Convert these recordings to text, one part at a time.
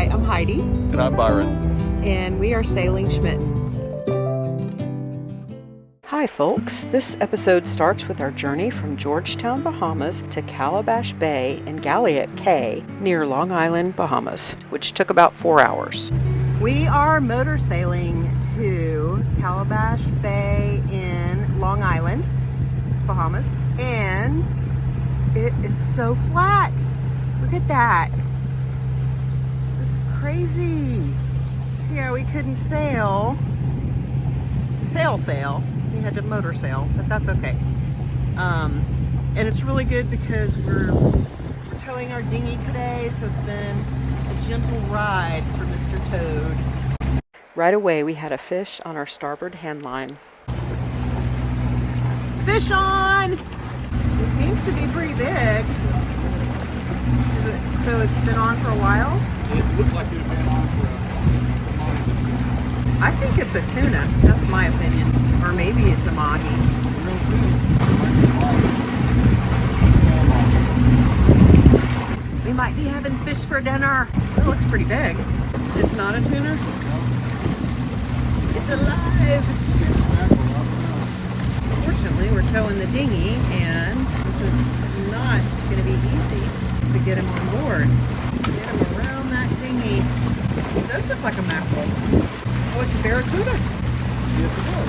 Hi, I'm Heidi. And I'm Byron. And we are Sailing Schmidt. Hi folks, this episode starts with our journey from Georgetown, Bahamas to Calabash Bay and Galliot Cay near Long Island, Bahamas, which took about 4 hours. We are motor sailing to Calabash Bay in Long Island, Bahamas, and it is so flat. Look at that. It's crazy. See how we couldn't sail. We had to motor sail, but that's okay. And it's really good because we're towing our dinghy today, so it's been a gentle ride for Mr. Toad. Right away we had a fish on our starboard handline. Fish on! It seems to be pretty big. Is it? So it's been on for a while? It looked like it had been on for a month. I think it's a tuna. That's my opinion. Or maybe it's a mahi. We might be having fish for dinner. It looks pretty big. It's not a tuna? It's alive! Fortunately, we're towing the dinghy, and this is not going to be easy to get him on board. Get him around that dinghy. It does look like a mackerel. Oh, it's a barracuda.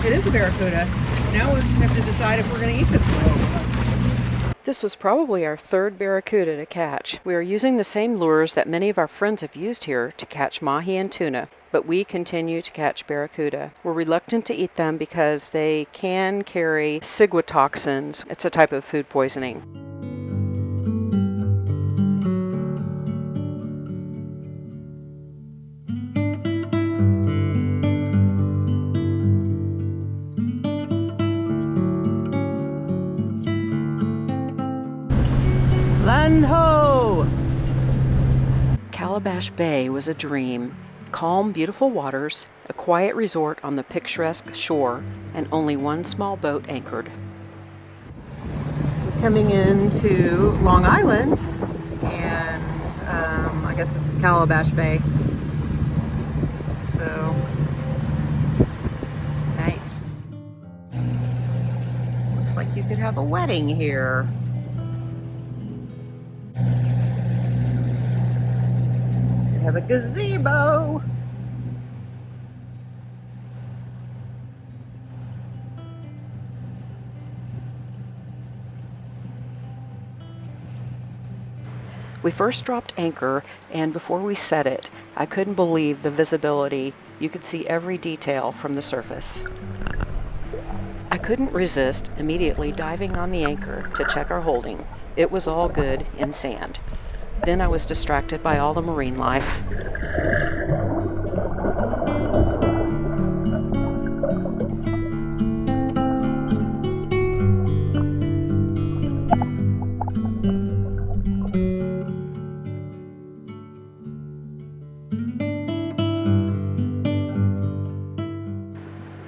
It is a barracuda. Now we have to decide if we're going to eat this one. This was probably our third barracuda to catch. We are using the same lures that many of our friends have used here to catch mahi and tuna, but we continue to catch barracuda. We're reluctant to eat them because they can carry ciguatoxins. It's a type of food poisoning. Land ho! Calabash Bay was a dream. Calm, beautiful waters, a quiet resort on the picturesque shore, and only one small boat anchored. We're coming into Long Island, and I guess this is Calabash Bay. So, nice. Looks like you could have a wedding here. Have a gazebo. We first dropped anchor, and before we set it, I couldn't believe the visibility. You could see every detail from the surface. I couldn't resist immediately diving on the anchor to check our holding. It was all good in sand. Then I was distracted by all the marine life.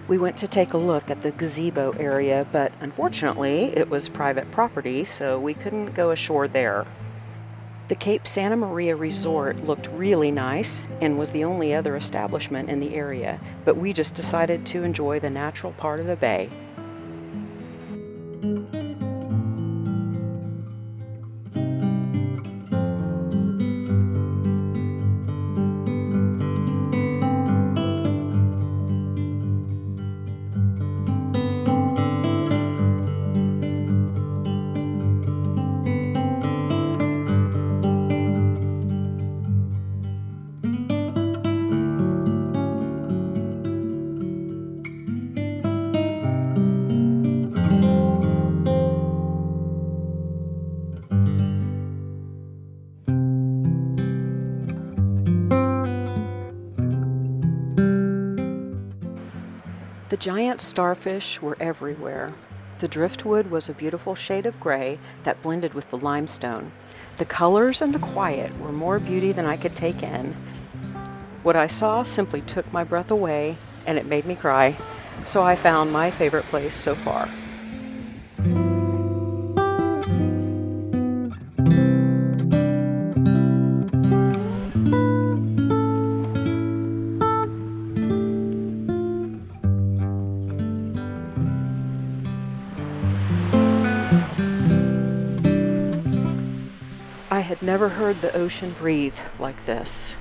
We went to take a look at the gazebo area, but unfortunately it was private property, so we couldn't go ashore there. The Cape Santa Maria Resort looked really nice and was the only other establishment in the area, but we just decided to enjoy the natural part of the bay. The giant starfish were everywhere. The driftwood was a beautiful shade of gray that blended with the limestone. The colors and the quiet were more beauty than I could take in. What I saw simply took my breath away, and it made me cry. So I found my favorite place so far. never heard the ocean breathe like this.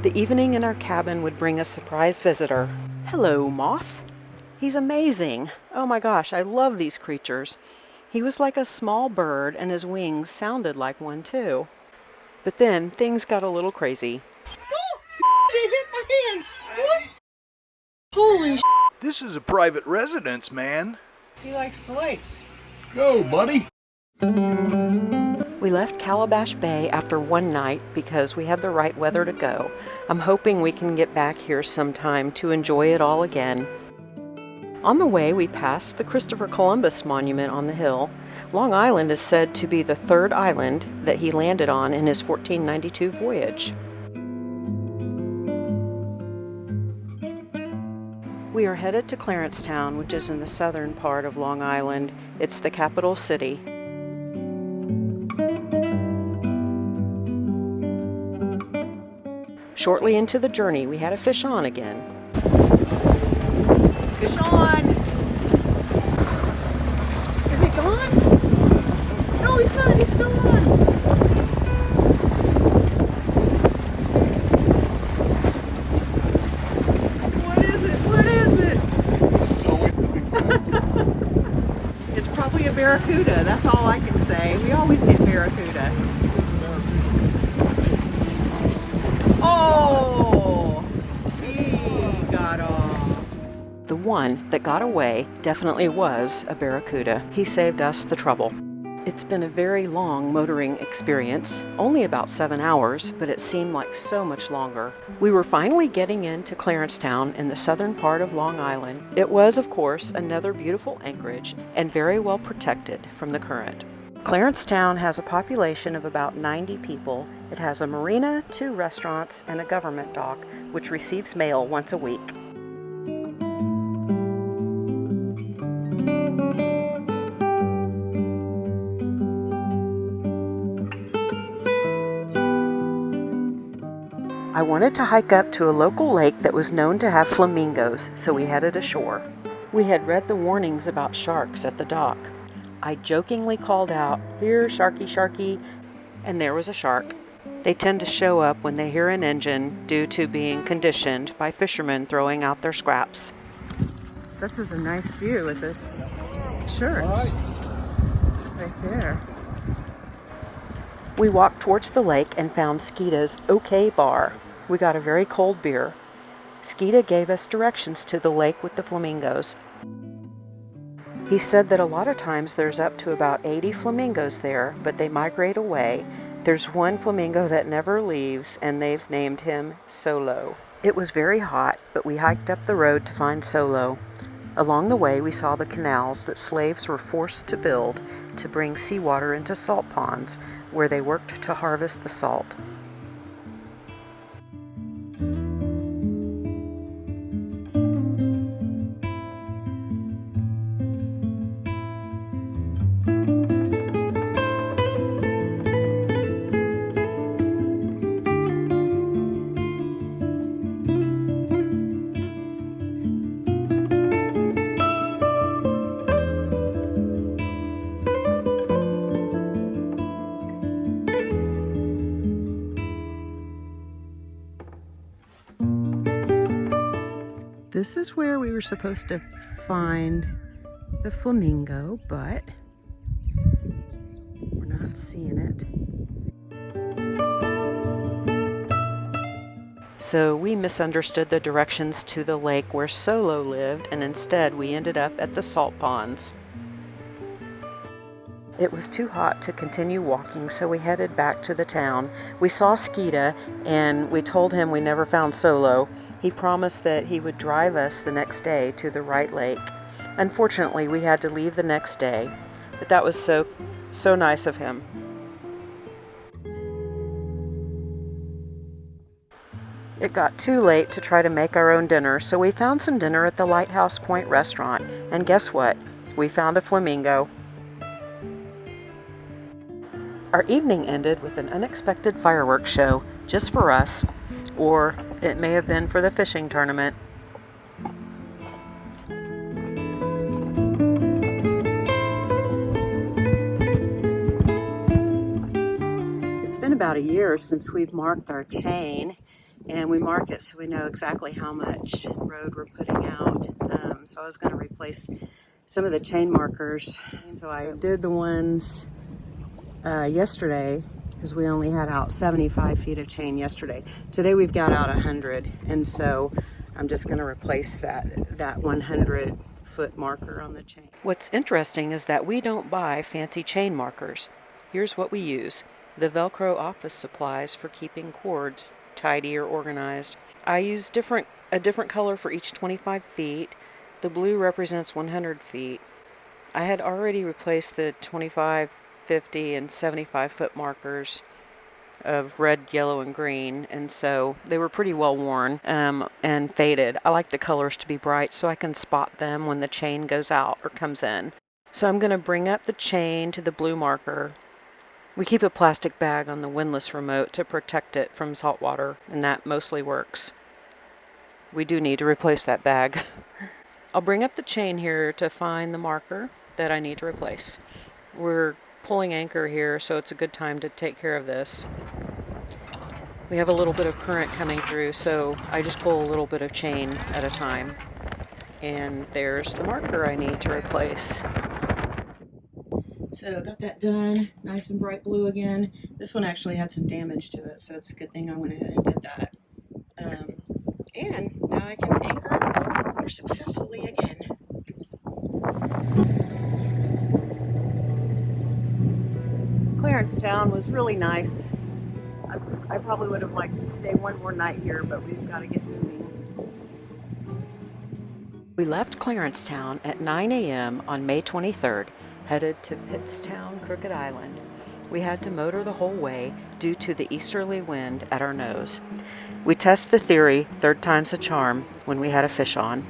The evening in our cabin would bring a surprise visitor. Hello, moth. He's amazing. Oh my gosh, I love these creatures. He was like a small bird and his wings sounded like one too. But then things got a little crazy. They hit my hand. What? Holy This is a private residence, man. He likes the lakes. Go, buddy. We left Calabash Bay after one night because we had the right weather to go. I'm hoping we can get back here sometime to enjoy it all again. On the way, we passed the Christopher Columbus Monument on the hill. Long Island is said to be the third island that he landed on in his 1492 voyage. We are headed to Clarencetown, which is in the southern part of Long Island. It's the capital city. Shortly into the journey, we had a fish on again. Fish on. Is he gone? No, he's not. He's still on. What is it? What is it? This is always the big one. It's probably a barracuda. That's all I can say. We always get barracuda. Oh! He got off. The one that got away definitely was a barracuda. He saved us the trouble. It's been a very long motoring experience, only about 7 hours, but it seemed like so much longer. We were finally getting into Clarencetown in the southern part of Long Island. It was, of course, another beautiful anchorage and very well protected from the current. Clarencetown has a population of about 90 people. It has a marina, 2 restaurants, and a government dock, which receives mail once a week. I wanted to hike up to a local lake that was known to have flamingos, so we headed ashore. We had read the warnings about sharks at the dock. I jokingly called out, "Here, sharky, sharky," and there was a shark. They tend to show up when they hear an engine due to being conditioned by fishermen throwing out their scraps. This is a nice view of this church. Right there. We walked towards the lake and found Skeeta's OK Bar. We got a very cold beer. Skeeta gave us directions to the lake with the flamingos. He said that a lot of times there's up to about 80 flamingos there, but they migrate away. There's one flamingo that never leaves, and they've named him Solo. It was very hot, but we hiked up the road to find Solo. Along the way, we saw the canals that slaves were forced to build to bring seawater into salt ponds, where they worked to harvest the salt. This is where we were supposed to find the flamingo, but we're not seeing it. So we misunderstood the directions to the lake where Solo lived, and instead we ended up at the salt ponds. It was too hot to continue walking, so we headed back to the town. We saw Skeeta, and we told him we never found Solo. He promised that he would drive us the next day to the right lake. Unfortunately, we had to leave the next day, but that was so nice of him. It got too late to try to make our own dinner, so we found some dinner at the Lighthouse Point restaurant, and guess what? We found a flamingo. Our evening ended with an unexpected fireworks show, just for us, or it may have been for the fishing tournament. It's been about a year since we've marked our chain, and we mark it so we know exactly how much road we're putting out. So I was going to replace some of the chain markers, so I did the ones yesterday, because we only had out 75 feet of chain yesterday. Today we've got out 100, and so I'm just going to replace that 100-foot marker on the chain. What's interesting is that we don't buy fancy chain markers. Here's what we use: the Velcro office supplies for keeping cords tidy or organized. I use a different color for each 25 feet. The blue represents 100 feet. I had already replaced the 25, 50, and 75-foot markers of red, yellow, and green, and so they were pretty well worn and faded. I like the colors to be bright so I can spot them when the chain goes out or comes in. So I'm going to bring up the chain to the blue marker. We keep a plastic bag on the windlass remote to protect it from salt water, and that mostly works. We do need to replace that bag. I'll bring up the chain here to find the marker that I need to replace. We're pulling anchor here, so it's a good time to take care of this. We have a little bit of current coming through, so I just pull a little bit of chain at a time. And there's the marker I need to replace. So got that done, nice and bright blue again. This one actually had some damage to it, so it's a good thing I went ahead and did that. And now I can anchor more successfully again. Clarencetown was really nice. I probably would have liked to stay one more night here, but we've got to get moving. We left Clarencetown at 9 a.m. on May 23rd, headed to Pittstown, Crooked Island. We had to motor the whole way due to the easterly wind at our nose. We test the theory, third time's a charm, when we had a fish on.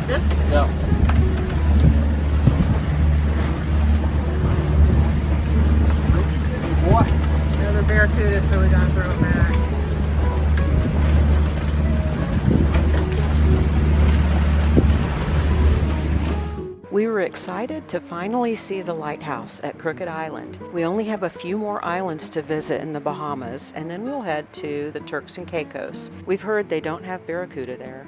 This? Yeah. What? Another barracuda, so we gotta throw it back. We were excited to finally see the lighthouse at Crooked Island. We only have a few more islands to visit in the Bahamas, and then we'll head to the Turks and Caicos. We've heard they don't have barracuda there.